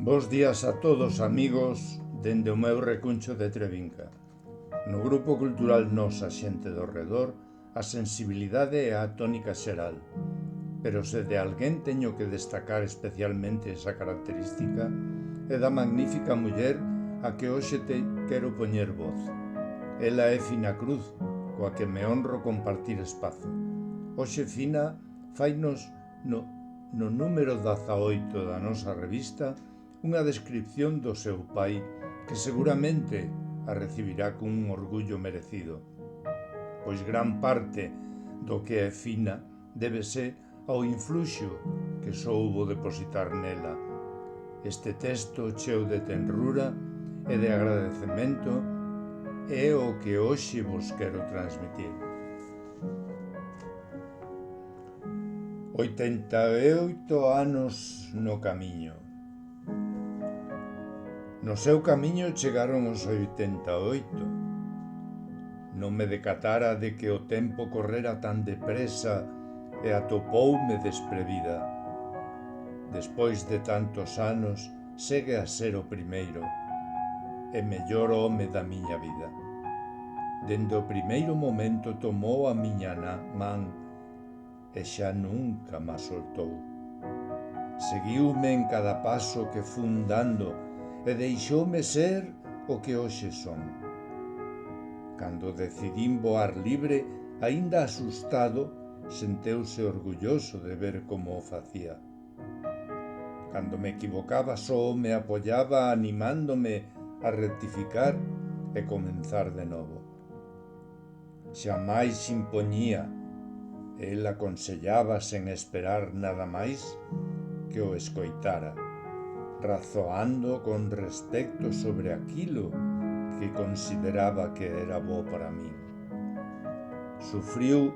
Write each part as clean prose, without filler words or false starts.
Bos días a todos, amigos, dende o meu recuncho de Trevinca. No Grupo Cultural Nosa Xente do Redor, a sensibilidade é a tónica xeral, pero se de alguén teño que destacar especialmente esa característica é da magnífica muller a que hoxe te quero poñer voz. Ela é Fina Cruz, coa que me honro compartir espazo. Hoxe Fina fainos no número 18 da nosa revista unha descripción do seu pai que seguramente a recibirá cun orgullo merecido, pois gran parte do que é Fina débese ao influxo que soubo depositar nela. Este texto cheo de tenrura e de agradecemento é o que hoxe vos quero transmitir. 88 anos no camiño. No seu camiño chegaron os 88. Non me decatara de que o tempo correra tan depresa e atopoume desprevida. Despois de tantos anos, segue a ser o primeiro e mellor home da miña vida. Dende o primeiro momento tomou a miña man e xa nunca má soltou. Seguiume en cada paso que fun dando e deixoume ser o que hoxe son. Cando decidín voar libre, aínda asustado, senteuse orgulloso de ver como o facía. Cando me equivocaba só me apoiaba animándome a rectificar e comenzar de novo. Xamais impoñía, el aconsellaba sen esperar nada máis que o escoitara, razoando con respecto sobre aquilo que consideraba que era bo para min. Sufriu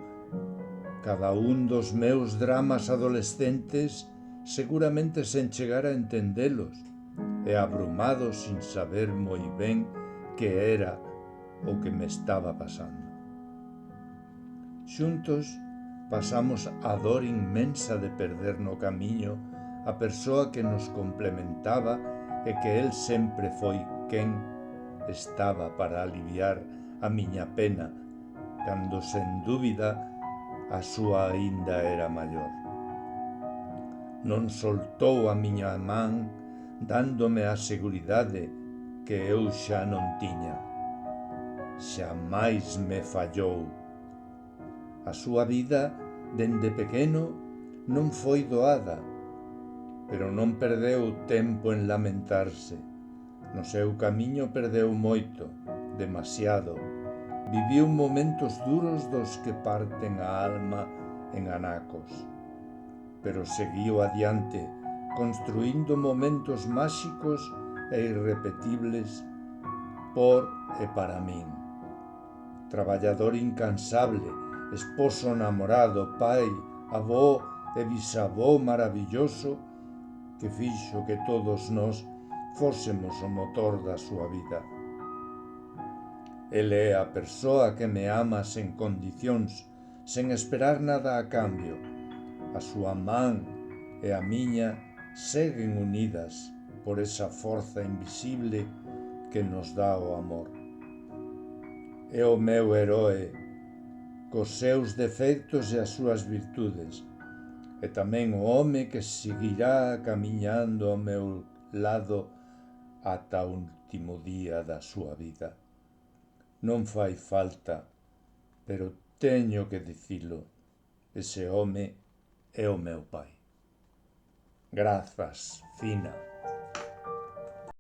cada un dos meus dramas adolescentes seguramente sen chegar a entendelos e abrumado sin saber moi ben que era o que me estaba pasando. Xuntos pasamos a dor inmensa de perder no camiño a persoa que nos complementaba e que el sempre foi quen estaba para aliviar a miña pena, cando sen dúbida a súa aínda era maior. Non soltou a miña man dándome a seguridade que eu xa non tiña. Xamais me fallou. A súa vida, dende pequeno, non foi doada, pero non perdeu tempo en lamentarse. No seu camiño perdeu moito, demasiado. Viviu momentos duros dos que parten a alma en anacos, pero seguiu adiante, construindo momentos máxicos e irrepetibles por e para min. Traballador incansable, esposo namorado, pai, avó e bisavó maravilloso que fixo que todos nós fósemos o motor da súa vida. El é a persoa que me ama sen condicións, sen esperar nada a cambio. A súa man e a miña seguen unidas por esa forza invisible que nos dá o amor. É o meu heroe, cos seus defectos e as súas virtudes, e tamén o home que seguirá camiñando ao meu lado ata o último día da súa vida. Non fai falta, pero teño que dicilo, ese home é o meu pai. Grazas, Fina.